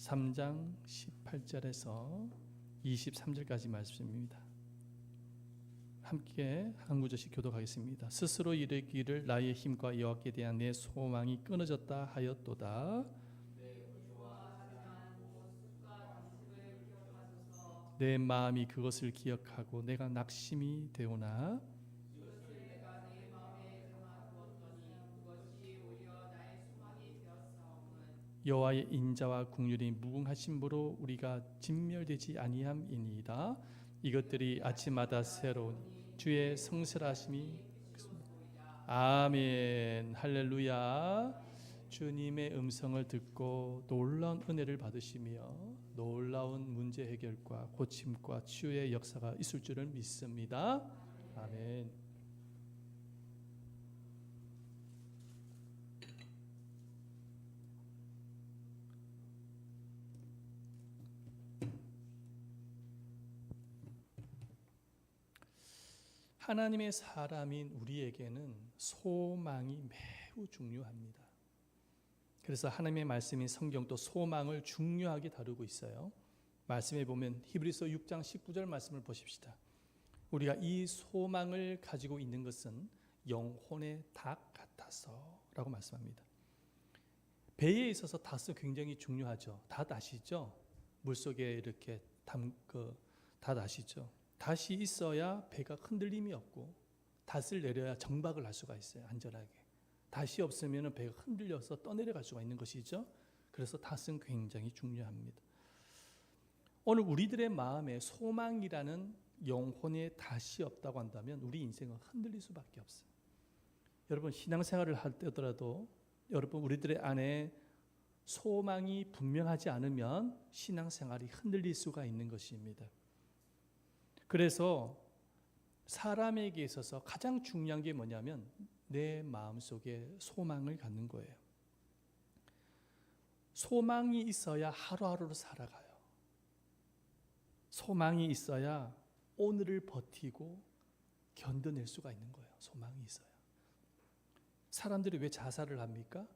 3장 18절에서 23절까지 말씀입니다. 함께 한 구절씩 교독하겠습니다. 스스로 이르기를 나의 힘과 여호와께 대한 내 소망이 끊어졌다 하였도다. 내 마음이 그것을 기억하고 내가 낙심이 되오나 여호와의 인자와 긍휼이 무궁하심으로 우리가 진멸되지 아니함이니이다. 이것들이 아침마다 새로운 주의 성실하심이 아멘. 할렐루야. 주님의 음성을 듣고 놀라운 은혜를 받으시며 놀라운 문제 해결과 고침과 치유의 역사가 있을 줄을 믿습니다. 아멘. 하나님의 사람인 우리에게는 소망이 매우 중요합니다. 그래서 하나님의 말씀인 성경도 소망을 중요하게 다루고 있어요. 말씀에 보면 히브리서 6장 19절 말씀을 보십시다. 우리가 이 소망을 가지고 있는 것은 영혼의 닭 같아서 라고 말씀합니다. 배에 있어서 닷은 굉장히 중요하죠. 닷 아시죠? 물속에 이렇게 닷 아시죠? 닷이 있어야 배가 흔들림이 없고 닷을 내려야 정박을 할 수가 있어요. 안전하게. 닷이 없으면 배가 흔들려서 떠내려갈 수가 있는 것이죠. 그래서 닷은 굉장히 중요합니다. 오늘 우리들의 마음에 소망이라는 영혼의 닷이 없다고 한다면 우리 인생은 흔들릴 수밖에 없어요. 여러분 신앙생활을 할 때더라도 여러분 우리들의 안에 소망이 분명하지 않으면 신앙생활이 흔들릴 수가 있는 것입니다. 그래서 사람에게 있어서 가장 중요한 게 뭐냐면 내 마음속에 소망을 갖는 거예요. 소망이 있어야 하루하루를 살아가요. 소망이 있어야 오늘을 버티고 견뎌낼 수가 있는 거예요. 소망이 있어야. 사람들이 왜 자살을 합니까?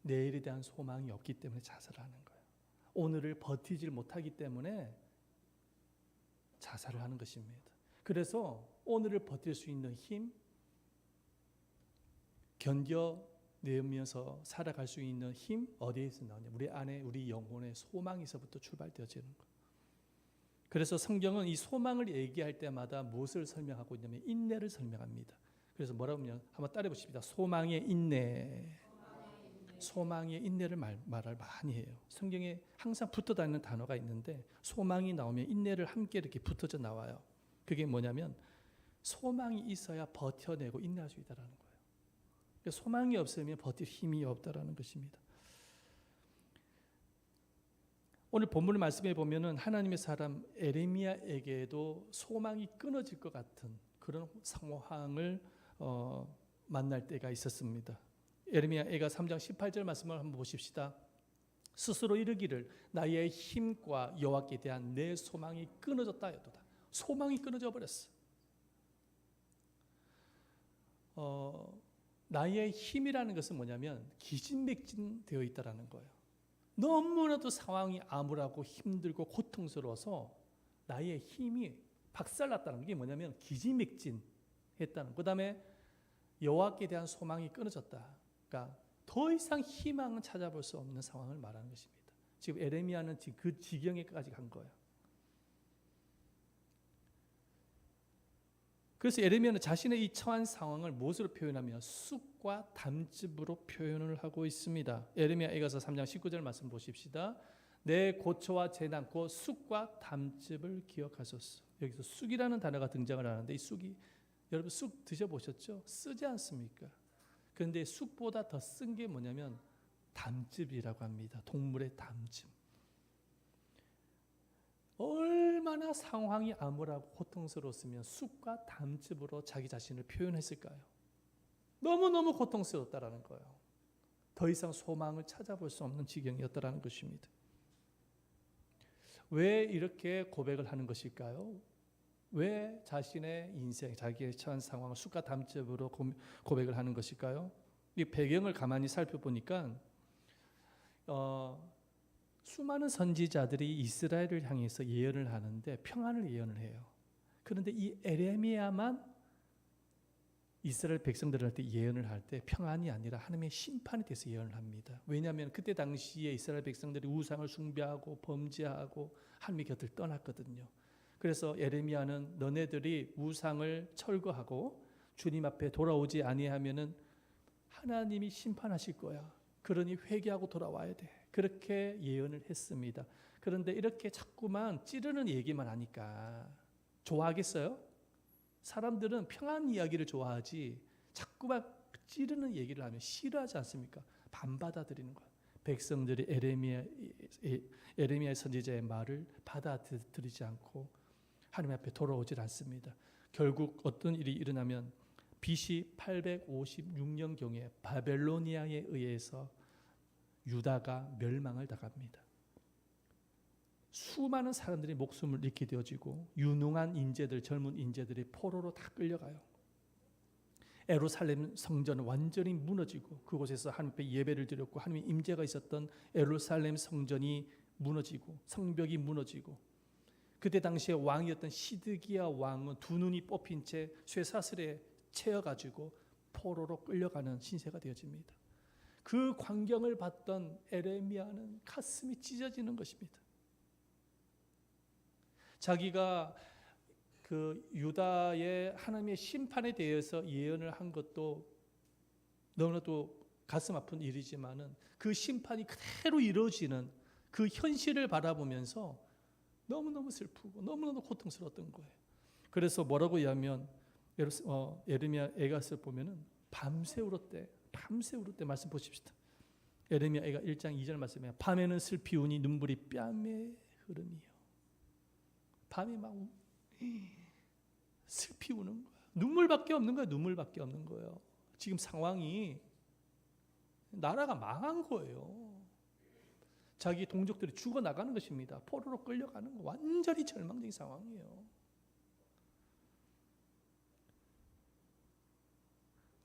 내일에 대한 소망이 없기 때문에 자살을 하는 거예요. 오늘을 버티질 못하기 때문에 자살을 하는 것입니다. 그래서 오늘을 버틸 수 있는 힘, 견뎌내면서 살아갈 수 있는 힘 어디에서 나오냐? 우리 안에 우리 영혼의 소망에서부터 출발되어지는 것. 그래서 성경은 이 소망을 얘기할 때마다 무엇을 설명하고 있냐면 인내를 설명합니다. 그래서 뭐라고 하면 한번 따라해 보십니다. 소망의 인내. 소망의 인내를 말을 많이 해요. 성경에 항상 붙어 다니는 단어가 있는데 소망이 나오면 인내를 함께 이렇게 붙어져 나와요. 그게 뭐냐면 소망이 있어야 버텨내고 인내할 수 있다는 거예요. 그러니까 소망이 없으면 버틸 힘이 없다라는 것입니다. 오늘 본문의 말씀에 보면은 하나님의 사람 에레미야에게도 소망이 끊어질 것 같은 그런 상황을 만날 때가 있었습니다. 에레미야가 3장 18절 말씀을 한번 보십시다. 스스로 이르기를 나의 힘과 여호와께 대한 내 소망이 끊어졌다 하였도다. 소망이 끊어져 버렸어. 나의 힘이라는 것은 뭐냐면 기진맥진되어 있다라는 거예요. 너무나도 상황이 암울하고 힘들고 고통스러워서 나의 힘이 박살났다는 게 뭐냐면 기진맥진했다는. 그다음에 여호와께 대한 소망이 끊어졌다. 그러니까 더 이상 희망은 찾아볼 수 없는 상황을 말하는 것입니다. 지금 에레미야는 지금 그 지경에까지 간 거예요. 그래서 에레미야는 자신의 이 처한 상황을 무엇으로 표현하며 쑥과 담즙으로 표현을 하고 있습니다. 에레미야 에가서 3장 19절 말씀 보십시다. 내 고초와 재난 곧 쑥과 담즙을 기억하소서. 여기서 쑥이라는 단어가 등장을 하는데 이 쑥이 여러분 쑥 드셔보셨죠? 쓰지 않습니까? 그런데 쑥보다 더 쓴 게 뭐냐면 담즙이라고 합니다. 동물의 담즙. 얼마나 상황이 암울하고 고통스러웠으면 쑥과 담즙으로 자기 자신을 표현했을까요? 너무너무 고통스러웠다라는 거예요. 더 이상 소망을 찾아볼 수 없는 지경이었다라는 것입니다. 왜 이렇게 고백을 하는 것일까요? 왜 자신의 인생, 자기의 처한 상황을 쑥과 담즙으로 고백을 하는 것일까요? 이 배경을 가만히 살펴보니까 수많은 선지자들이 이스라엘을 향해서 예언을 하는데 평안을 예언을 해요. 그런데 이 에레미야만 이스라엘 백성들한테 예언을 할 때 평안이 아니라 하나님의 심판에 대해서 예언을 합니다. 왜냐하면 그때 당시에 이스라엘 백성들이 우상을 숭배하고 범죄하고 하나님의 곁을 떠났거든요. 그래서 에레미야는 너네들이 우상을 철거하고 주님 앞에 돌아오지 아니하면은 하나님이 심판하실 거야. 그러니 회개하고 돌아와야 돼. 그렇게 예언을 했습니다. 그런데 이렇게 자꾸만 찌르는 얘기만 하니까 좋아하겠어요? 사람들은 평안 이야기를 좋아하지 자꾸만 찌르는 얘기를 하면 싫어하지 않습니까? 반받아들이는 거예요. 백성들이 에레미야 선지자의 말을 받아들이지 않고 하나님 앞에 돌아오질 않습니다. 결국 어떤 일이 일어나면 BC 856년경에 바벨로니아에 의해서 유다가 멸망을 당합니다. 수많은 사람들이 목숨을 잃게 되어지고 유능한 인재들, 젊은 인재들이 포로로 다 끌려가요. 예루살렘 성전은 완전히 무너지고 그곳에서 하나님 앞에 예배를 드렸고 하나님의 임재가 있었던 예루살렘 성전이 무너지고 성벽이 무너지고 그때 당시에 왕이었던 시드기야 왕은 두 눈이 뽑힌 채 쇠사슬에 채여가지고 포로로 끌려가는 신세가 되어집니다. 그 광경을 봤던 에레미야는 가슴이 찢어지는 것입니다. 자기가 그 유다의 하나님의 심판에 대해서 예언을 한 것도 너무나도 가슴 아픈 일이지만은 그 심판이 그대로 이루어지는 그 현실을 바라보면서 너무너무 슬프고 너무너무 고통스러웠던 거예요. 그래서 뭐라고 하면 에레미야 애가서 보면은 밤새 울었대. 밤새 울었대. 말씀 보십시다. 에레미야 애가 1장 2절 말씀에 밤에는 슬피 우니 눈물이 뺨에 흐름이요. 밤에 막 슬피 우는 거야. 눈물밖에 없는 거야. 눈물밖에 없는 거예요. 지금 상황이 나라가 망한 거예요. 자기 동족들이 죽어나가는 것입니다. 포로로 끌려가는 거. 완전히 절망적인 상황이에요.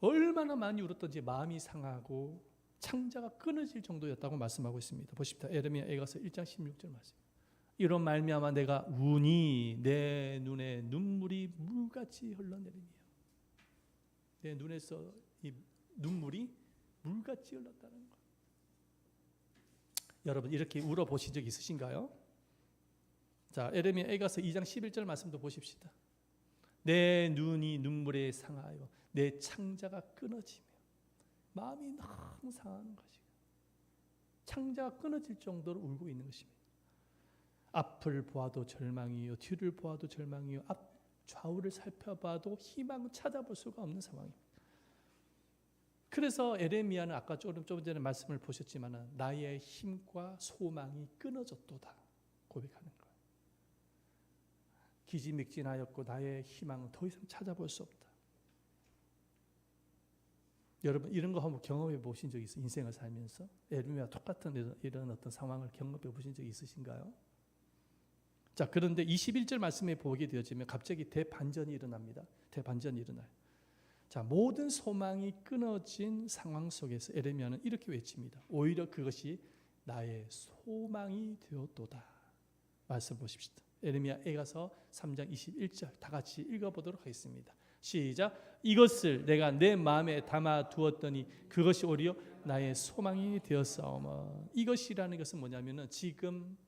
얼마나 많이 울었던지 마음이 상하고 창자가 끊어질 정도였다고 말씀하고 있습니다. 보십시다. 에레미야 애가서 1장 16절 말씀. 이런 말미암아 내가 우니 내 눈에 눈물이 물같이 흘러내리며 내 눈에서 이 눈물이 물같이 흘렀다는 것. 여러분 이렇게 울어보신 적 있으신가요? 자, 에레미야 애가서 2장 11절 말씀도 보십시다. 내 눈이 눈물에 상하여 내 창자가 끊어지며 마음이 너무 상하는 것이고 창자가 끊어질 정도로 울고 있는 것입니다. 앞을 보아도 절망이요 뒤를 보아도 절망이요 앞 좌우를 살펴봐도 희망을 찾아볼 수가 없는 상황입니다. 그래서 에레미야는 아까 조금 전에 말씀을 보셨지만 나의 힘과 소망이 끊어졌도다 고백하는 거예요. 기지맥진하였고 나의 희망은 더 이상 찾아볼 수 없다. 여러분 이런 거 한번 경험해 보신 적 있어요? 인생을 살면서 에레미야와 똑같은 이런 어떤 상황을 경험해 보신 적 있으신가요? 자, 그런데 21절 말씀에 보게 되어지면 갑자기 대반전이 일어납니다. 대반전이 일어나요. 자, 모든 소망이 끊어진 상황 속에서 에레미야는 이렇게 외칩니다. 오히려 그것이 나의 소망이 되었도다. 말씀 보십시다. 에레미야 애가서 3장 21절 다 같이 읽어보도록 하겠습니다. 시작. 이것을 내가 내 마음에 담아 두었더니 그것이 오히려 나의 소망이 되었사오며. 이것이라는 것은 뭐냐면은 지금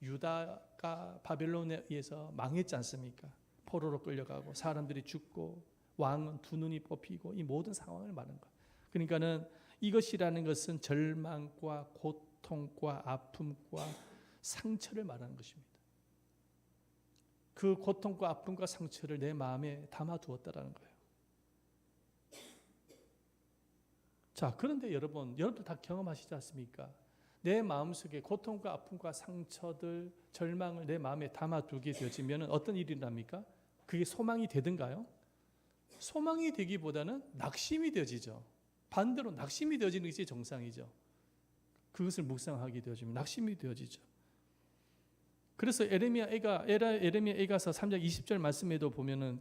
유다가 바벨론에 의해서 망했지 않습니까? 포로로 끌려가고 사람들이 죽고 왕은 두 눈이 뽑히고 이 모든 상황을 말하는 것. 그러니까는 이것이라는 것은 절망과 고통과 아픔과 상처를 말하는 것입니다. 그 고통과 아픔과 상처를 내 마음에 담아두었다라는 거예요. 자, 그런데 여러분들 다 경험하시지 않습니까? 내 마음속에 고통과 아픔과 상처들, 절망을 내 마음에 담아두게 되어지면 어떤 일이 일어납니까? 그게 소망이 되든가요? 소망이 되기보다는 낙심이 되어지죠. 반대로 낙심이 되어지는 것이 정상이죠. 그것을 묵상하게 되어지면 낙심이 되어지죠. 그래서 에레미야 애가서 3장 20절 말씀에도 보면은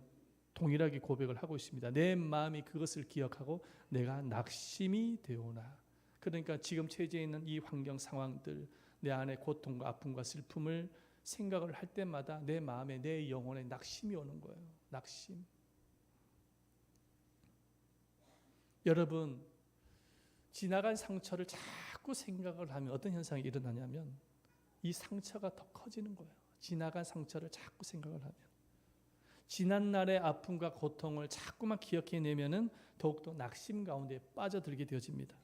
동일하게 고백을 하고 있습니다. 내 마음이 그것을 기억하고 내가 낙심이 되오나. 그러니까 지금 처해져 있는 이 환경 상황들, 내 안에 고통과 아픔과 슬픔을 생각을 할 때마다 내 마음에, 내 영혼에 낙심이 오는 거예요. 낙심. 여러분, 지나간 상처를 자꾸 생각을 하면 어떤 현상이 일어나냐면 이 상처가 더 커지는 거예요. 지나간 상처를 자꾸 생각을 하면. 지난날의 아픔과 고통을 자꾸만 기억해내면은 더욱더 낙심 가운데 빠져들게 되어집니다.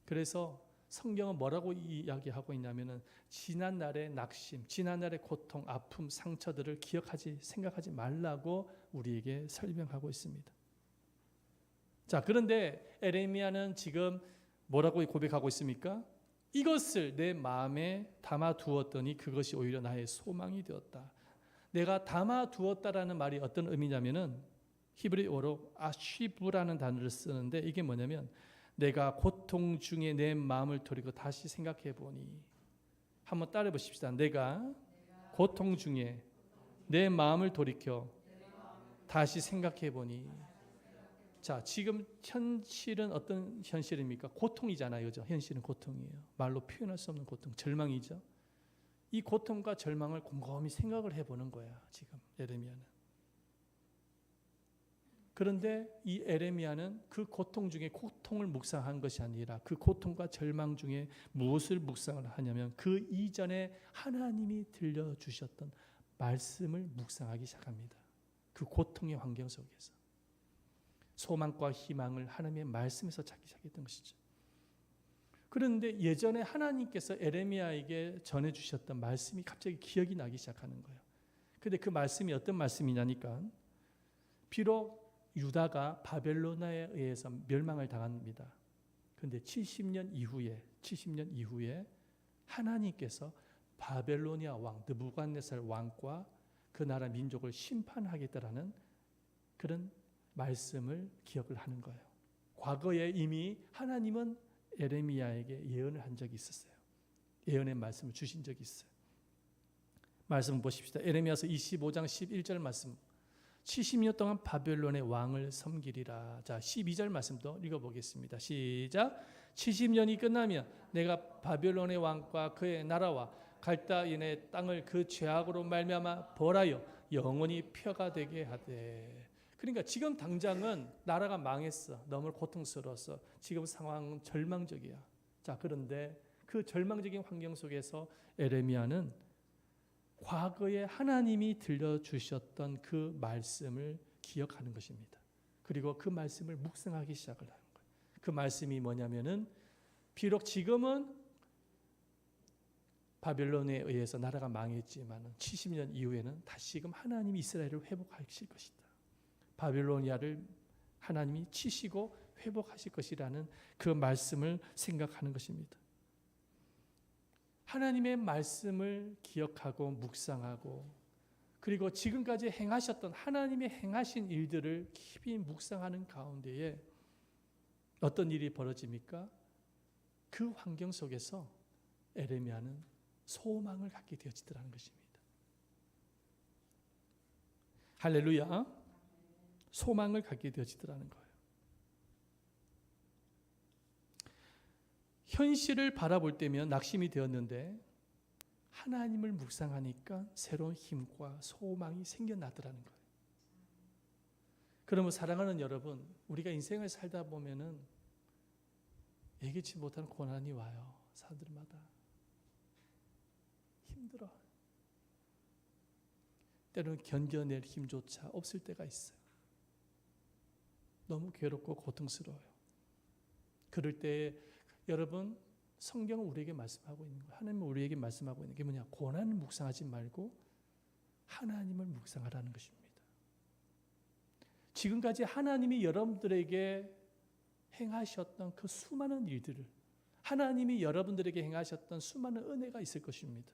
그래서 성경은 뭐라고 이야기하고 있냐면은 지난날의 낙심, 지난날의 고통, 아픔, 상처들을 생각하지 말라고 우리에게 설명하고 있습니다. 자, 그런데 에레미야는 지금 뭐라고 고백하고 있습니까? 이것을 내 마음에 담아두었더니 그것이 오히려 나의 소망이 되었다. 내가 담아두었다라는 말이 어떤 의미냐면은 히브리어로 아쉬부라는 단어를 쓰는데 이게 뭐냐면 내가 고통 중에 내 마음을 돌이켜 다시 생각해 보니, 한번 따라 보십시다. 내가 고통 중에 내 마음을 돌이켜 다시 생각해 보니. 자, 지금 현실은 어떤 현실입니까? 고통이잖아요. 그죠? 현실은 고통이에요. 말로 표현할 수 없는 고통, 절망이죠. 이 고통과 절망을 곰곰이 생각을 해보는 거야, 지금 에레미야는. 그런데 이 에레미야는 그 고통 중에 고통을 묵상한 것이 아니라 그 고통과 절망 중에 무엇을 묵상을 하냐면 그 이전에 하나님이 들려주셨던 말씀을 묵상하기 시작합니다. 그 고통의 환경 속에서 소망과 희망을 하나님의 말씀에서 찾기 시작했던 것이죠. 그런데 예전에 하나님께서 에레미야에게 전해주셨던 말씀이 갑자기 기억이 나기 시작하는 거예요. 그런데 그 말씀이 어떤 말씀이냐니까, 비록 유다가 바벨론에 의해서 멸망을 당합니다. 그런데 70년 이후에 하나님께서 바벨로니아 왕 느부갓네살 왕과 그 나라 민족을 심판하겠다라는 그런 말씀을 기억을 하는 거예요. 과거에 이미 하나님은 에레미야에게 예언을 한 적이 있었어요. 예언의 말씀을 주신 적이 있어요. 말씀 보십시다. 에레미야서 25장 11절 말씀. 70년 동안 바벨론의 왕을 섬기리라. 자, 12절 말씀도 읽어보겠습니다. 시작. 70년이 끝나면 내가 바벨론의 왕과 그의 나라와 갈다인의 땅을 그 죄악으로 말미암아 벌하여 영원히 표가 되게 하되. 그러니까 지금 당장은 나라가 망했어. 너무 고통스러웠어. 지금 상황은 절망적이야. 자, 그런데 그 절망적인 환경 속에서 에레미야는 과거에 하나님이 들려주셨던 그 말씀을 기억하는 것입니다. 그리고 그 말씀을 묵상하기 시작을 하는 거예요. 그 말씀이 뭐냐면은 비록 지금은 바벨론에 의해서 나라가 망했지만 70년 이후에는 다시금 하나님이 이스라엘을 회복하실 것이다. 바벨로니아를 하나님이 치시고 회복하실 것이라는 그 말씀을 생각하는 것입니다. 하나님의 말씀을 기억하고 묵상하고 그리고 지금까지 행하셨던 하나님의 행하신 일들을 깊이 묵상하는 가운데에 어떤 일이 벌어집니까? 그 환경 속에서 에레미야는 소망을 갖게 되어지더라는 것입니다. 할렐루야. 소망을 갖게 되어지더라는 거예요. 현실을 바라볼 때면 낙심이 되었는데 하나님을 묵상하니까 새로운 힘과 소망이 생겨나더라는 거예요. 그러면 사랑하는 여러분, 우리가 인생을 살다 보면은 예기치 못한 고난이 와요. 사람들마다 힘들어. 때로는 견뎌낼 힘조차 없을 때가 있어요. 너무 괴롭고 고통스러워요. 그럴 때 여러분, 성경은 우리에게 말씀하고 있는 거예요. 하나님은 우리에게 말씀하고 있는 게 뭐냐? 고난을 묵상하지 말고 하나님을 묵상하라는 것입니다. 지금까지 하나님이 여러분들에게 행하셨던 그 수많은 일들을, 하나님이 여러분들에게 행하셨던 수많은 은혜가 있을 것입니다.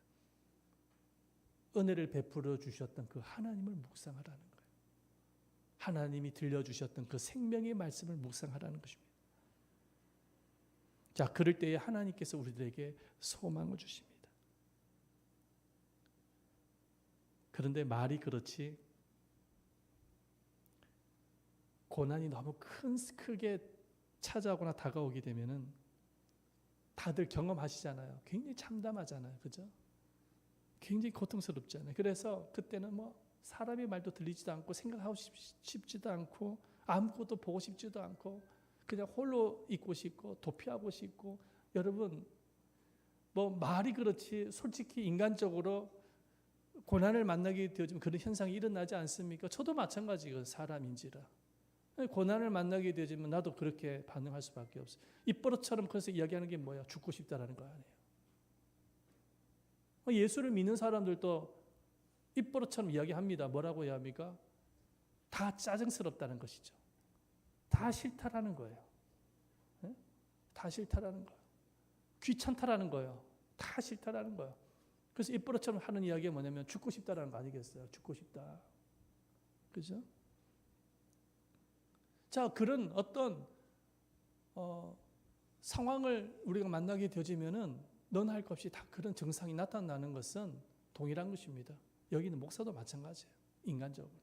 은혜를 베풀어 주셨던 그 하나님을 묵상하라는 거예요. 하나님이 들려주셨던 그 생명의 말씀을 묵상하라는 것입니다. 자, 그럴 때에 하나님께서 우리들에게 소망을 주십니다. 그런데 말이 그렇지 고난이 너무 크게 찾아오거나 다가오게 되면은 다들 경험하시잖아요. 굉장히 참담하잖아요. 그죠? 굉장히 고통스럽잖아요. 그래서 그때는 뭐 사람의 말도 들리지도 않고 생각하고 싶지도 않고 아무것도 보고 싶지도 않고 그냥 홀로 있고 싶고 도피하고 싶고, 여러분 뭐 말이 그렇지 솔직히 인간적으로 고난을 만나게 되어지면 그런 현상이 일어나지 않습니까? 저도 마찬가지고 사람인지라 고난을 만나게 되어지면 나도 그렇게 반응할 수밖에 없어요. 입버릇처럼 그래서 이야기하는 게 뭐야? 죽고 싶다라는 거 아니에요. 예수를 믿는 사람들도 입버릇처럼 이야기합니다. 뭐라고 해야 합니까? 다 짜증스럽다는 것이죠. 다 싫다라는 거예요. 네? 다 싫다라는 거예요. 귀찮다라는 거예요. 다 싫다라는 거예요. 그래서 입버릇처럼 하는 이야기가 뭐냐면 죽고 싶다라는 거 아니겠어요? 죽고 싶다. 그죠? 자, 그런 어떤 상황을 우리가 만나게 되어지면은 너나 할 것 없이 다 그런 증상이 나타나는 것은 동일한 것입니다. 여기는 목사도 마찬가지예요. 인간적으로.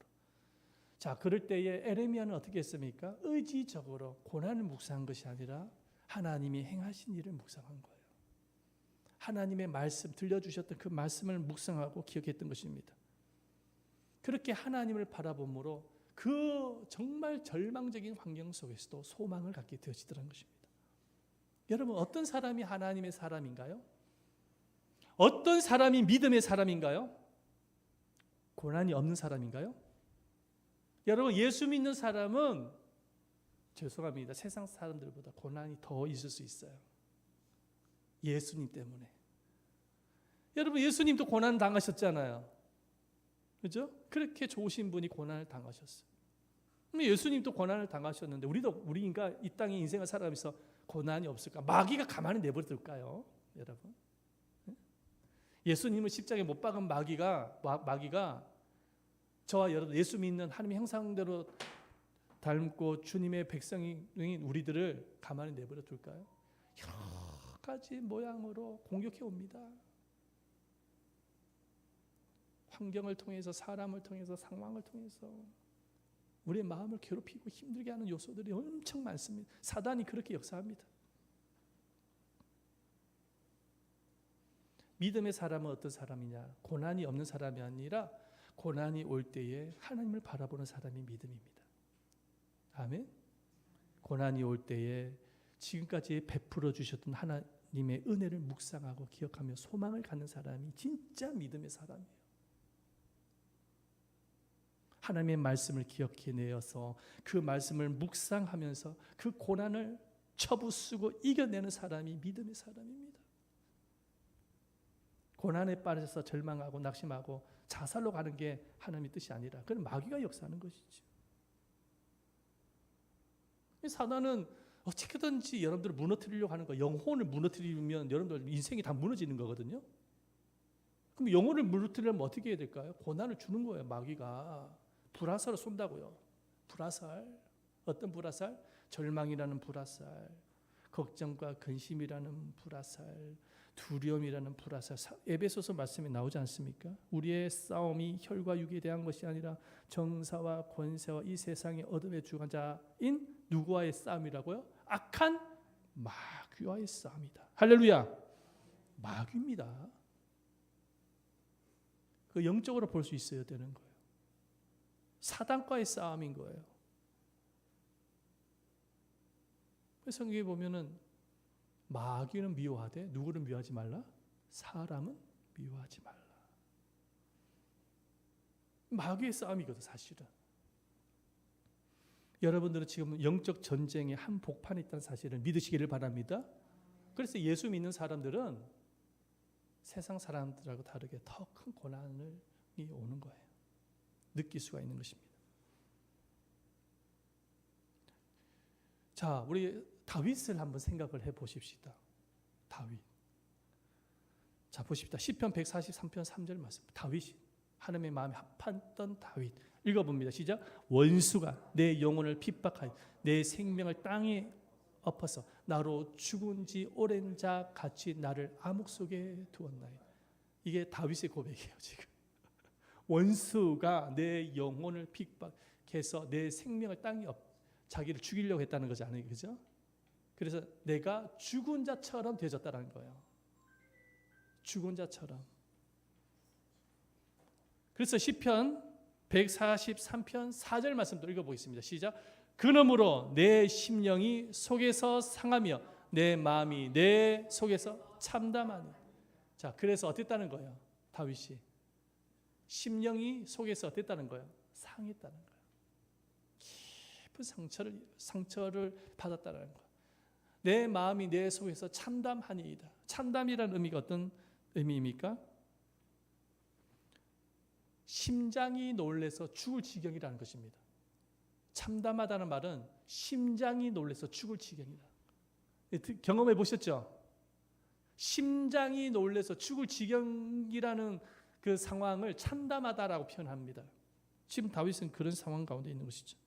자, 그럴 때에 에레미야는 어떻게 했습니까? 의지적으로 고난을 묵상한 것이 아니라 하나님이 행하신 일을 묵상한 거예요. 하나님의 말씀, 들려주셨던 그 말씀을 묵상하고 기억했던 것입니다. 그렇게 하나님을 바라봄으로 그 정말 절망적인 환경 속에서도 소망을 갖게 되어지더라는 것입니다. 여러분, 어떤 사람이 하나님의 사람인가요? 어떤 사람이 믿음의 사람인가요? 고난이 없는 사람인가요? 여러분, 예수 믿는 사람은 죄송합니다. 세상 사람들보다 고난이 더 있을 수 있어요. 예수님 때문에. 여러분, 예수님도 고난 당하셨잖아요. 그죠? 그렇게 좋으신 분이 고난을 당하셨어요. 예수님도 고난을 당하셨는데 우리가 이 땅에 인생을 살아가면서 고난이 없을까? 마귀가 가만히 내버려 둘까요? 여러분. 예수님을 십자가에 못 박은 마귀가 저와 여러분 예수 믿는 하나님의 형상대로 닮고 주님의 백성인 우리들을 가만히 내버려 둘까요? 여러 가지 모양으로 공격해 옵니다. 환경을 통해서, 사람을 통해서, 상황을 통해서 우리의 마음을 괴롭히고 힘들게 하는 요소들이 엄청 많습니다. 사단이 그렇게 역사합니다. 믿음의 사람은 어떤 사람이냐? 고난이 없는 사람이 아니라 고난이 올 때에 하나님을 바라보는 사람이 믿음입니다. 아멘. 고난이 올 때에 지금까지 베풀어 주셨던 하나님의 은혜를 묵상하고 기억하며 소망을 갖는 사람이 진짜 믿음의 사람이에요. 하나님의 말씀을 기억해내어서 그 말씀을 묵상하면서 그 고난을 쳐부수고 이겨내는 사람이 믿음의 사람입니다. 고난에 빠져서 절망하고 낙심하고 자살로 가는 게 하나님의 뜻이 아니라 그건 마귀가 역사하는 것이죠. 사단은 어떻게든지 여러분들을 무너뜨리려고 하는 거예요. 영혼을 무너뜨리면 여러분들 인생이 다 무너지는 거거든요. 그럼 영혼을 무너뜨리려면 어떻게 해야 될까요? 고난을 주는 거예요. 마귀가 불화살을 쏜다고요. 불화살. 어떤 불화살? 절망이라는 불화살, 걱정과 근심이라는 불화살, 두려움이라는 불화살. 에베소서 말씀에 나오지 않습니까? 우리의 싸움이 혈과 육에 대한 것이 아니라 정사와 권세와 이 세상의 어둠의 주관자인 누구와의 싸움이라고요? 악한 마귀와의 싸움이다. 할렐루야. 마귀입니다. 그 영적으로 볼 수 있어야 되는 거예요. 사단과의 싸움인 거예요. 성경에 보면은 마귀는 미워하되 누구를 미워하지 말라? 사람은 미워하지 말라. 마귀의 싸움이거든 사실은. 여러분들은 지금 영적 전쟁의 한 복판에 있다는 사실을 믿으시기를 바랍니다. 그래서 예수 믿는 사람들은 세상 사람들하고 다르게 더 큰 고난이 오는 거예요. 느낄 수가 있는 것입니다. 자, 우리 다윗을 한번 생각을 해 보십시다. 다윗. 자, 보십시다. 시편 143편 3절 말씀. 다윗이 하나님의 마음에 합했던 다윗. 읽어봅니다. 시작. 원수가 내 영혼을 핍박하여 내 생명을 땅에 엎어서 나로 죽은 지 오랜 자 같이 나를 암흑 속에 두었나이다. 이게 다윗의 고백이에요. 지금 원수가 내 영혼을 핍박해서 내 생명을 땅에 자기를 죽이려고 했다는 거잖아요. 그죠? 그래서 내가 죽은 자처럼 되어졌다는 거예요. 죽은 자처럼. 그래서 시편 143편 4절 말씀도 읽어보겠습니다. 시작. 그러므로 내 심령이 속에서 상하며 내 마음이 내 속에서 참담하니. 자, 그래서 어땠다는 거예요? 다윗이 심령이 속에서 어땠다는 거예요? 상했다는 거예요. 깊은 상처를 받았다는 거예요. 내 마음이 내 속에서 참담하니이다. 참담이라는 의미가 어떤 의미입니까? 심장이 놀래서 죽을 지경이라는 것입니다. 참담하다는 말은 심장이 놀래서 죽을 지경이다. 경험해 보셨죠? 심장이 놀래서 죽을 지경이라는 그 상황을 참담하다라고 표현합니다. 지금 다윗은 그런 상황 가운데 있는 것이죠.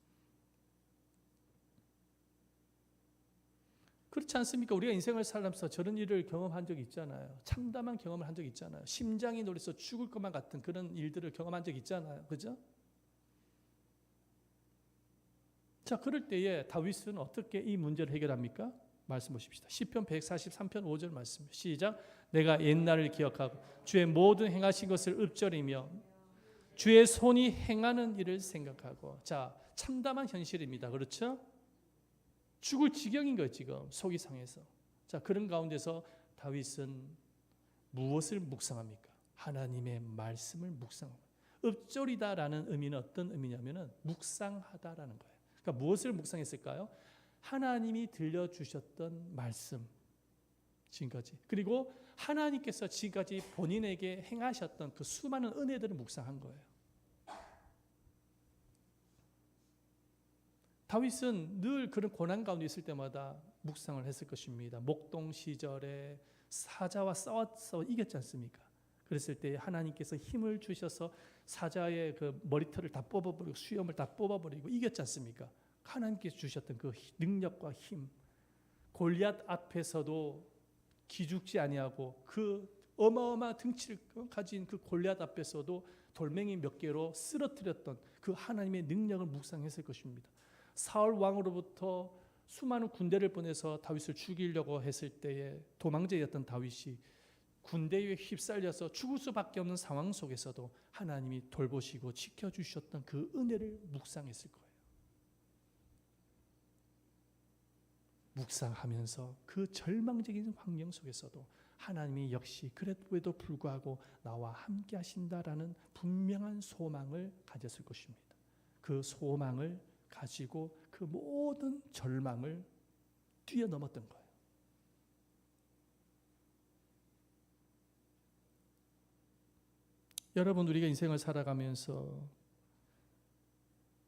그렇지 않습니까? 우리가 인생을 살면서 저런 일을 경험한 적이 있잖아요. 참담한 경험을 한 적이 있잖아요. 심장이 놀라서 죽을 것만 같은 그런 일들을 경험한 적이 있잖아요. 그죠? 자, 그럴 때에 다윗은 어떻게 이 문제를 해결합니까? 말씀 보십시다. 시편 143편 5절 말씀. 시작. 내가 옛날을 기억하고 주의 모든 행하신 것을 읊조리며 주의 손이 행하는 일을 생각하고. 자, 참담한 현실입니다. 그렇죠? 죽을 지경인 거예요. 지금 속이 상해서. 자, 그런 가운데서 다윗은 무엇을 묵상합니까? 하나님의 말씀을 묵상합니다. 읊조리다라는 의미는 어떤 의미냐면은 묵상하다라는 거예요. 그러니까 무엇을 묵상했을까요? 하나님이 들려주셨던 말씀 지금까지, 그리고 하나님께서 지금까지 본인에게 행하셨던 그 수많은 은혜들을 묵상한 거예요. 다윗은 늘 그런 고난 가운데 있을 때마다 묵상을 했을 것입니다. 목동 시절에 사자와 싸워 이겼지 않습니까? 그랬을 때 하나님께서 힘을 주셔서 사자의 그 머리털을 다 뽑아버리고 수염을 다 뽑아버리고 이겼지 않습니까? 하나님께서 주셨던 그 능력과 힘, 골리앗 앞에서도 기죽지 아니하고 그 어마어마한 등치를 가진 그 골리앗 앞에서도 돌멩이 몇 개로 쓰러뜨렸던 그 하나님의 능력을 묵상했을 것입니다. 사울 왕으로부터 수많은 군대를 보내서 다윗을 죽이려고 했을 때에 도망자였던 다윗이 군대에 휩쓸려서 죽을 수밖에 없는 상황 속에서도 하나님이 돌보시고 지켜주셨던 그 은혜를 묵상했을 거예요. 묵상하면서 그 절망적인 환경 속에서도 하나님이 역시 그래도 불구하고 나와 함께 하신다라는 분명한 소망을 가졌을 것입니다. 그 소망을 가지고 그 모든 절망을 뛰어넘었던 거예요. 여러분, 우리가 인생을 살아가면서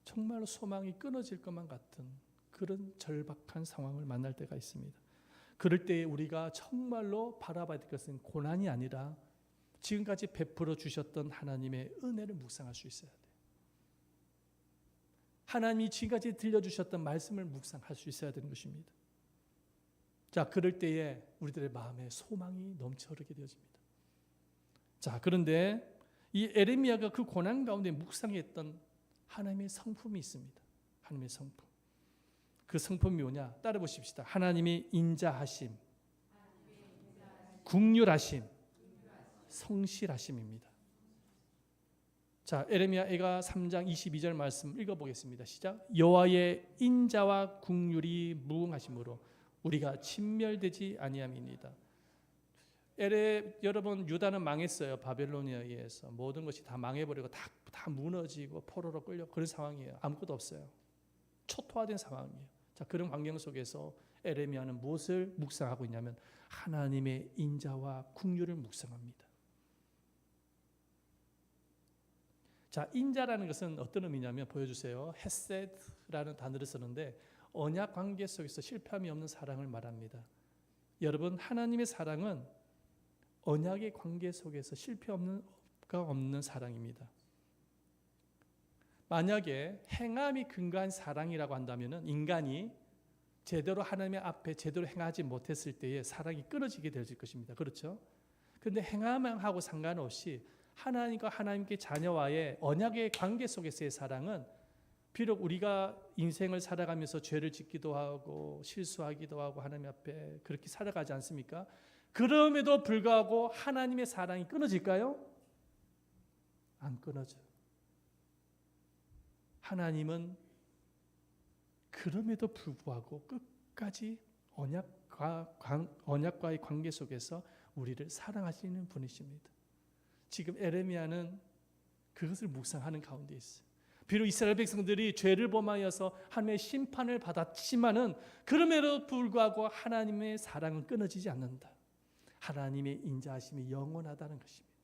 정말로 소망이 끊어질 것만 같은 그런 절박한 상황을 만날 때가 있습니다. 그럴 때 우리가 정말로 바라봐야 될 것은 고난이 아니라 지금까지 베풀어 주셨던 하나님의 은혜를 묵상할 수 있어야 돼요. 하나님이 지금까지 들려주셨던 말씀을 묵상할 수 있어야 되는 것입니다. 자, 그럴 때에 우리들의 마음에 소망이 넘쳐흐르게 되어집니다. 자, 그런데 이 에레미야가 그 고난 가운데 묵상했던 하나님의 성품이 있습니다. 하나님의 성품. 그 성품이 뭐냐? 따라 보십시다. 하나님의 인자하심, 긍휼하심, 성실하심입니다. 자, 에레미야가 3장 22절 말씀 읽어보겠습니다. 시작. 여호와의 인자와 긍휼이 무궁하심으로 우리가 진멸되지 아니함이니이다. 여러분, 유다는 망했어요. 바벨론에 의해서 모든 것이 다 망해버리고 다 무너지고 포로로 끌려 그런 상황이에요. 아무것도 없어요. 초토화된 상황이에요. 자, 그런 환경 속에서 에레미야는 무엇을 묵상하고 있냐면 하나님의 인자와 긍휼을 묵상합니다. 자, 인자라는 것은 어떤 의미냐면 보여주세요. 헤세드라는 단어를 쓰는데 언약 관계 속에서 실패함이 없는 사랑을 말합니다. 여러분, 하나님의 사랑은 언약의 관계 속에서 실패가 없는 사랑입니다. 만약에 행함이 근거한 사랑이라고 한다면 인간이 제대로 하나님의 앞에 제대로 행하지 못했을 때에 사랑이 끊어지게 될 것입니다. 그렇죠? 그런데 행함하고 상관없이 하나님과 하나님께 자녀와의 언약의 관계 속에서의 사랑은 비록 우리가 인생을 살아가면서 죄를 짓기도 하고 실수하기도 하고 하나님 앞에 그렇게 살아가지 않습니까? 그럼에도 불구하고 하나님의 사랑이 끊어질까요? 안 끊어져요. 하나님은 그럼에도 불구하고 끝까지 언약과의 관계 속에서 우리를 사랑하시는 분이십니다. 지금 에레미야는 그것을 묵상하는 가운데 있어요. 비록 이스라엘 백성들이 죄를 범하여서 하나님의 심판을 받았지만은 그럼에도 불구하고 하나님의 사랑은 끊어지지 않는다. 하나님의 인자하심이 영원하다는 것입니다.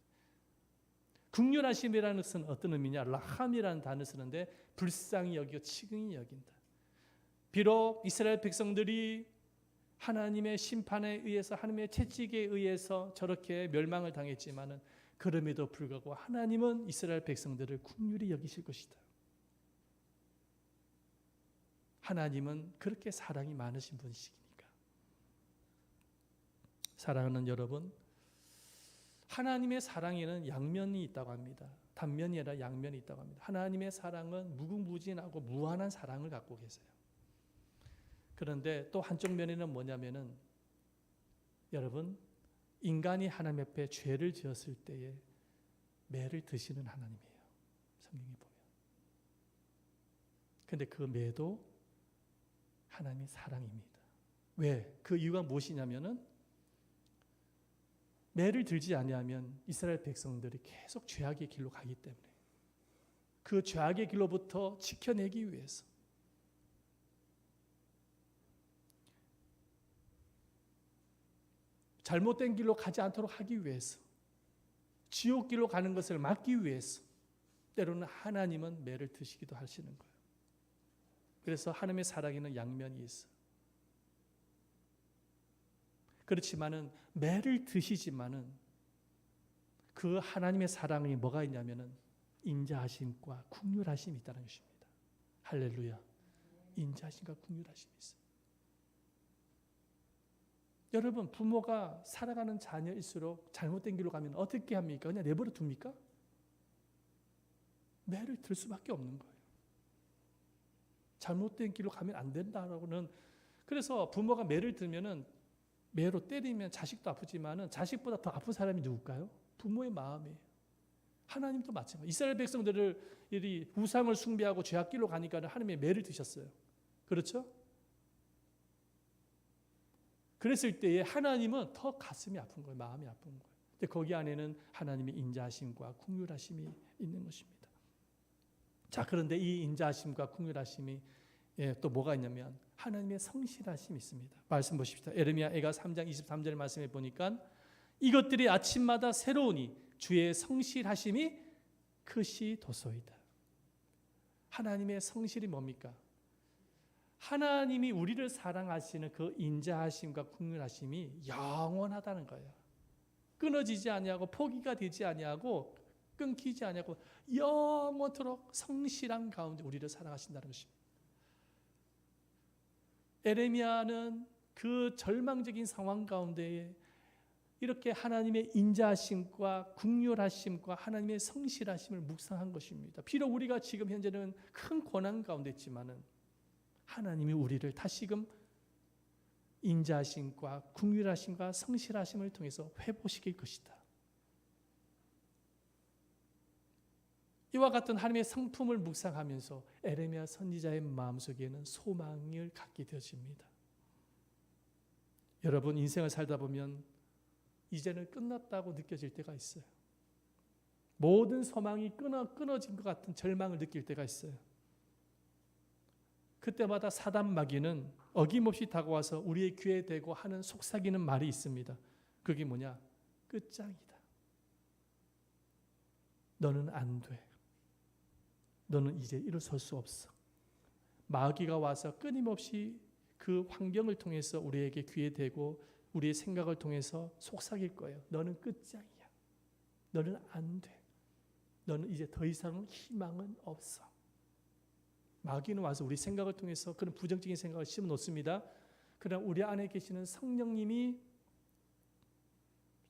긍휼하심이라는 것은 어떤 의미냐? 라함이라는 단어를 쓰는데 불쌍히 여기고 치근히 여긴다. 비록 이스라엘 백성들이 하나님의 심판에 의해서 하나님의 채찍에 의해서 저렇게 멸망을 당했지만은 그럼에도 불구하고 하나님은 이스라엘 백성들을 긍휼히 여기실 것이다. 하나님은 그렇게 사랑이 많으신 분이시니까. 사랑하는 여러분, 하나님의 사랑에는 양면이 있다고 합니다. 단면이 아니라 양면이 있다고 합니다. 하나님의 사랑은 무궁무진하고 무한한 사랑을 갖고 계세요. 그런데 또 한쪽 면에는 뭐냐면은 여러분, 인간이 하나님 앞에 죄를 지었을 때에 매를 드시는 하나님이에요. 성경에 보면. 그런데 그 매도 하나님의 사랑입니다. 왜? 그 이유가 무엇이냐면은 매를 들지 아니하면 이스라엘 백성들이 계속 죄악의 길로 가기 때문에 그 죄악의 길로부터 지켜내기 위해서 잘못된 길로 가지 않도록 하기 위해서 지옥 길로 가는 것을 막기 위해서 때로는 하나님은 매를 드시기도 하시는 거예요. 그래서 하나님의 사랑에는 양면이 있어요. 그렇지만은 매를 드시지만은 그 하나님의 사랑이 뭐가 있냐면은 인자하심과 긍휼하심이 있다는 것입니다. 할렐루야. 인자하심과 긍휼하심이 있어요. 여러분, 부모가 살아가는 자녀일수록 잘못된 길로 가면 어떻게 합니까? 그냥 내버려 둡니까? 매를 들 수밖에 없는 거예요. 잘못된 길로 가면 안 된다라고는. 그래서 부모가 매를 들면은 매로 때리면 자식도 아프지만은 자식보다 더 아픈 사람이 누굴까요? 부모의 마음이에요. 하나님도 마찬가지. 이스라엘 백성들을 우상을 숭배하고 죄악길로 가니까 하나님의 매를 드셨어요. 그렇죠? 그랬을 때에 하나님은 더 가슴이 아픈 거예요. 마음이 아픈 거예요. 근데 거기 안에는 하나님의 인자하심과 긍휼하심이 있는 것입니다. 자, 그런데 이 인자하심과 긍휼하심이 또 뭐가 있냐면 하나님의 성실하심이 있습니다. 말씀 보십시다. 에레미야가 3장 23절 말씀에 보니까 이것들이 아침마다 새로우니 주의 성실하심이 크시 도소이다. 하나님의 성실이 뭡니까? 하나님이 우리를 사랑하시는 그 인자하심과 긍휼하심이 영원하다는 거예요. 끊어지지 아니하고 포기가 되지 아니하고 끊기지 아니하고 영원토록 성실한 가운데 우리를 사랑하신다는 것입니다. 에레미야는 그 절망적인 상황 가운데에 이렇게 하나님의 인자하심과 긍휼하심과 하나님의 성실하심을 묵상한 것입니다. 비록 우리가 지금 현재는 큰 고난 가운데 있지만은 하나님이 우리를 다시금 인자하심과 긍휼하심과 성실하심을 통해서 회복시킬 것이다. 이와 같은 하나님의 성품을 묵상하면서 에레미야 선지자의 마음속에는 소망을 갖게 되어집니다. 여러분, 인생을 살다 보면 이제는 끝났다고 느껴질 때가 있어요. 모든 소망이 끊어진 것 같은 절망을 느낄 때가 있어요. 그때마다 사단 마귀는 어김없이 다가와서 우리의 귀에 대고 하는 속삭이는 말이 있습니다. 그게 뭐냐? 끝장이다. 너는 안 돼. 너는 이제 일어설 수 없어. 마귀가 와서 끊임없이 그 환경을 통해서 우리에게 귀에 대고 우리의 생각을 통해서 속삭일 거예요. 너는 끝장이야. 너는 안 돼. 너는 이제 더 이상 희망은 없어. 마귀는 와서 우리 생각을 통해서 그런 부정적인 생각을 심어놓습니다. 그러나 우리 안에 계시는 성령님이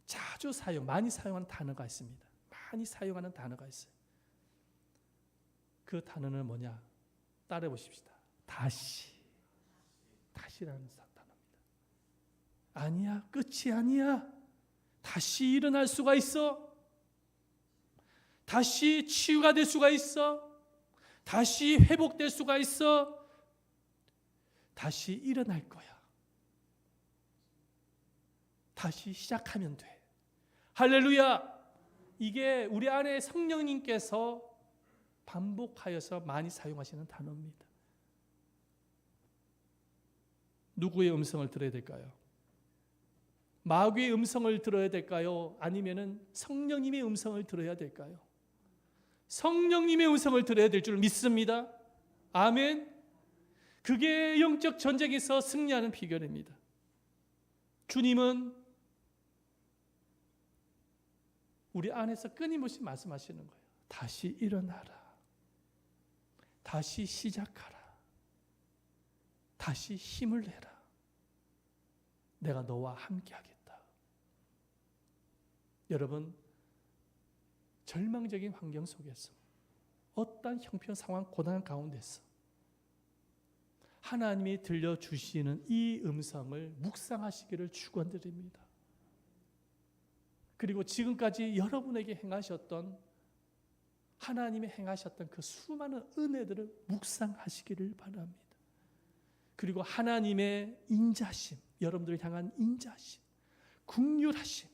자주 많이 사용하는 단어가 있습니다. 많이 사용하는 단어가 있어요. 그 단어는 뭐냐? 따라해 보십시다. 다시라는 단어입니다. 아니야, 끝이 아니야. 다시 일어날 수가 있어. 다시 치유가 될 수가 있어. 다시 회복될 수가 있어. 다시 일어날 거야. 다시 시작하면 돼. 할렐루야. 이게 우리 안에 성령님께서 반복하여서 많이 사용하시는 단어입니다. 누구의 음성을 들어야 될까요? 마귀의 음성을 들어야 될까요? 아니면은 성령님의 음성을 들어야 될까요? 성령님의 음성을 들어야 될 줄 믿습니다. 아멘. 그게 영적 전쟁에서 승리하는 비결입니다. 주님은 우리 안에서 끊임없이 말씀하시는 거예요. 다시 일어나라. 다시 시작하라. 다시 힘을 내라. 내가 너와 함께 하겠다. 여러분, 절망적인 환경 속에서 어떠한 형편 상황 고난 가운데서 하나님이 들려주시는 이 음성을 묵상하시기를 축원드립니다. 그리고 지금까지 여러분에게 행하셨던 하나님이 행하셨던 그 수많은 은혜들을 묵상하시기를 바랍니다. 그리고 하나님의 인자심, 여러분들을 향한 인자심, 긍휼하심,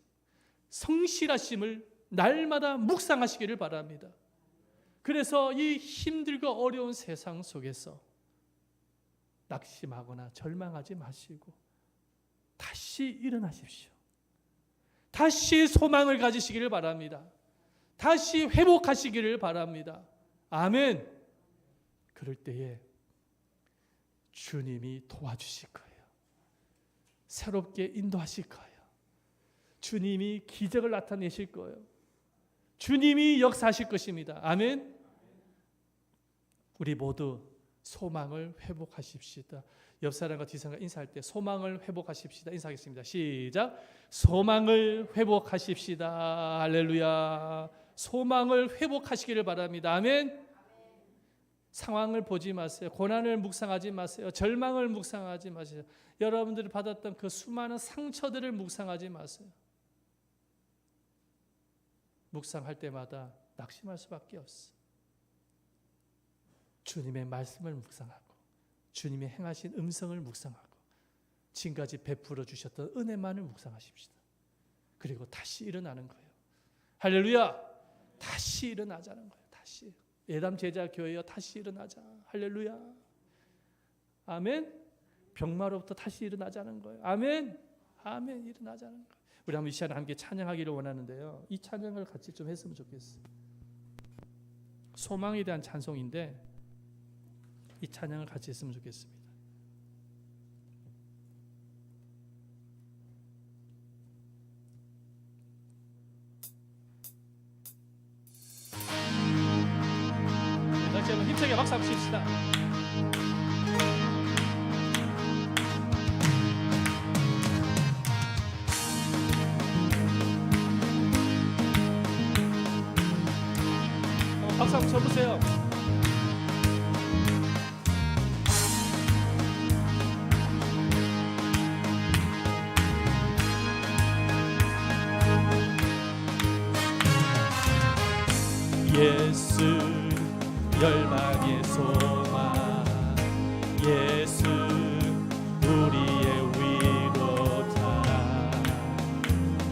성실하심을 날마다 묵상하시기를 바랍니다. 그래서 이 힘들고 어려운 세상 속에서 낙심하거나 절망하지 마시고 다시 일어나십시오. 다시 소망을 가지시기를 바랍니다. 다시 회복하시기를 바랍니다. 아멘. 그럴 때에 주님이 도와주실 거예요. 새롭게 인도하실 거예요. 주님이 기적을 나타내실 거예요. 주님이 역사하실 것입니다. 아멘. 우리 모두 소망을 회복하십시다. 옆 사람과 뒷 사람과 인사할 때 소망을 회복하십시다. 인사하겠습니다. 시작. 소망을 회복하십시다. 할렐루야. 소망을 회복하시기를 바랍니다. 아멘. 상황을 보지 마세요. 고난을 묵상하지 마세요. 절망을 묵상하지 마세요. 여러분들이 받았던 그 수많은 상처들을 묵상하지 마세요. 묵상할 때마다 낙심할 수밖에 없어. 주님의 말씀을 묵상하고 주님의 행하신 음성을 묵상하고 지금까지 베풀어 주셨던 은혜만을 묵상하십시다. 그리고 다시 일어나는 거예요. 할렐루야. 다시 일어나자는 거예요. 다시. 예담 제자 교회여 다시 일어나자. 할렐루야. 아멘. 병마로부터 다시 일어나자는 거예요. 아멘. 아멘. 일어나자는 거예요. 우리 한번 이 시간에 함께 찬양하기를 원하는데요. 이 찬양을 같이 좀 했으면 좋겠어요. 소망에 대한 찬송인데 이 찬양을 같이 했으면 좋겠습니다. 다시 한번 힘차게 박수 한번 칩시다. 박수 한번 쳐보세요. 예수 열방의 소망, 예수 우리의 위로자,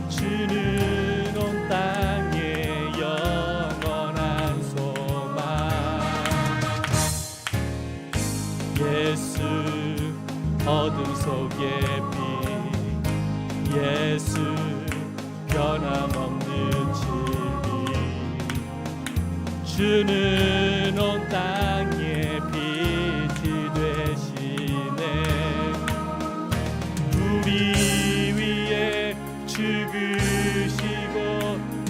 주는 온 땅의 영원한 소망. 예수 어둠 속의 빛, 예수 변함없는 진리, 주는 온 땅의 빛이 되시네. 우리 위에 죽으시고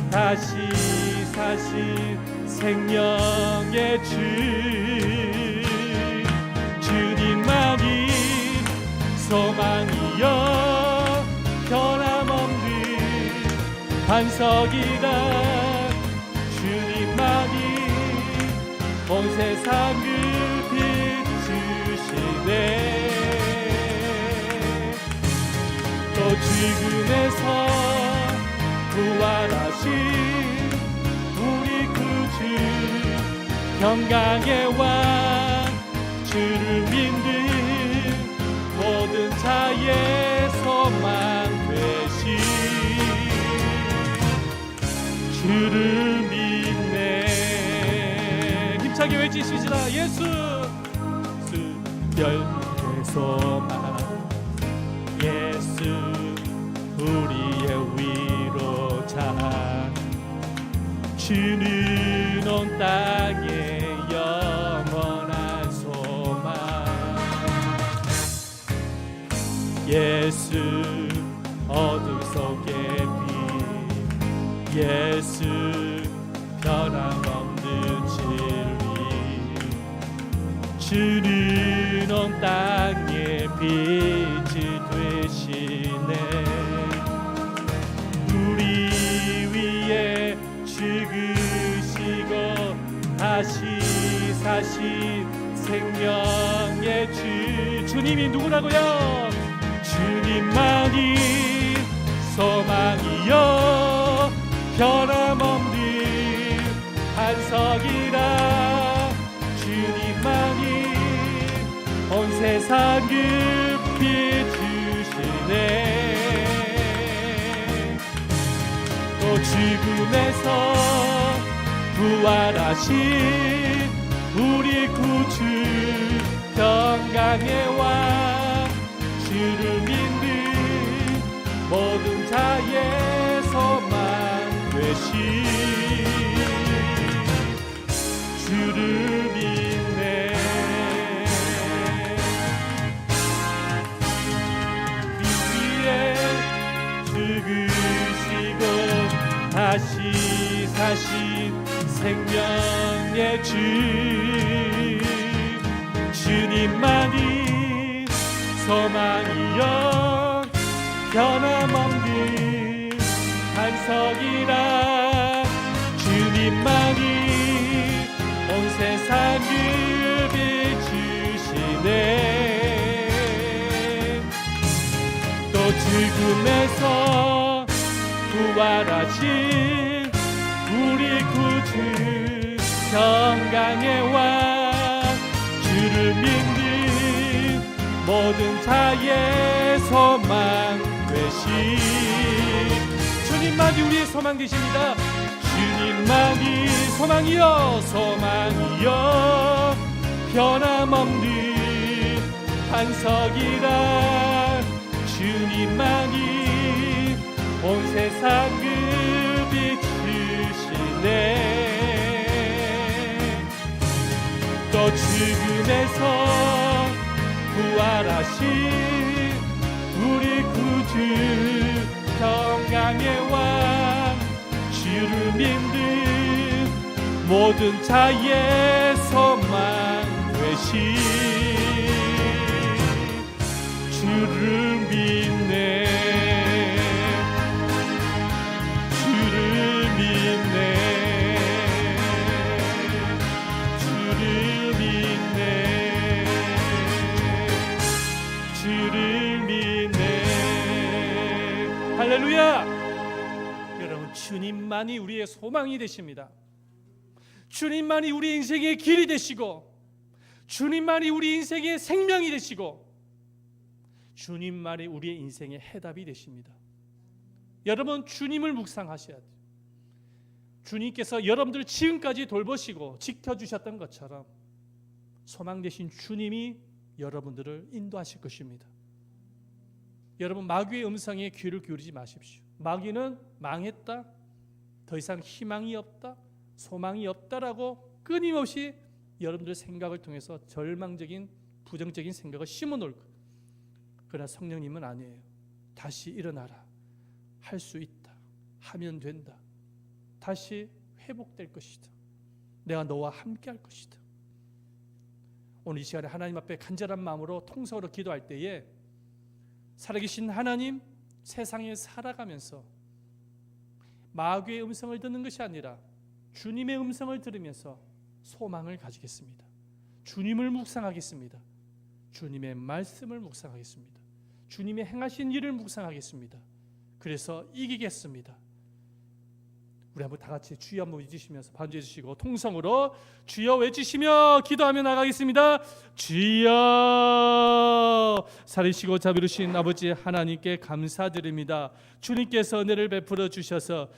다시 사신 생명의 주, 주님만이 소망이여 변함없는 반석이다. 주님만이 온 세상을 주시네. 또 죽음에서 부활하신 우리 구주 평강의 왕 주를 믿는 모든 자의 소망 되신 주를 믿네. 힘차게 외치시라. 예수 별의 소망 예수 우리의 위로자 주는 온 땅에 영원한 소망 예수 어둠 속의 빛 예수 변함없는 진리 주는 온 땅에 빛이 되시네. 우리 위에 죽으시고 다시 사신 생명의 주 주님이 누구라고요? 주님만이 소망이요 변함없는 반석이라 주님만이 온 세상 급히 주시네. 또 죽음에서 부활하신 우리 구주 평강의 왕 주를 믿는 모든 자의 소망 되신 주를 믿네. 죽으시고 다시 사신 생명의 주 주님만이 소망이요 변함없는 반석이라 주님만이 온 세상 급히 주시네. 또 죽음에서 부활하신 우리 구주 평강의 왕 주를 믿는 모든 자의 소망 되신 주님만이 우리의 소망 되십니다. 주님만이 소망이요 소망이요 변함없는 반석이라 주님만이 온 세상 급히 주시네. 또 죽음에서 부활하신 우리 구주 평강의 왕 주를 믿는 모든 자의 소망 되신 주를 믿네. 주를 믿네. 주를 믿네. 주를 믿네. 할렐루야. 여러분 주님만이 우리의 소망이 되십니다. 주님만이 우리 인생의 길이 되시고 주님만이 우리 인생의 생명이 되시고 주님만이 우리의 인생의 해답이 되십니다. 여러분 주님을 묵상하셔야 돼요. 주님께서 여러분들 지금까지 돌보시고 지켜주셨던 것처럼 소망 되신 주님이 여러분들을 인도하실 것입니다. 여러분 마귀의 음성에 귀를 기울이지 마십시오. 마귀는 망했다, 더 이상 희망이 없다, 소망이 없다라고 끊임없이 여러분들의 생각을 통해서 절망적인 부정적인 생각을 심어놓을 거예요. 그러나 성령님은 아니에요. 다시 일어나라. 할 수 있다. 하면 된다. 다시 회복될 것이다. 내가 너와 함께 할 것이다. 오늘 이 시간에 하나님 앞에 간절한 마음으로 통성으로 기도할 때에 살아계신 하나님, 세상에 살아가면서 마귀의 음성을 듣는 것이 아니라 주님의 음성을 들으면서 소망을 가지겠습니다. 주님을 묵상하겠습니다. 주님의 말씀을 묵상하겠습니다. 주님의 행하신 일을 묵상하겠습니다. 그래서 이기겠습니다. 우리 한번 다 같이 주여 한번 외치시면서 반주해 주시고 통성으로 주여 외치시며 기도하며 나가겠습니다. 주여, 살리시고 자비로우신 아버지 하나님께 감사드립니다. 주님께서 은혜를 베풀어 주셔서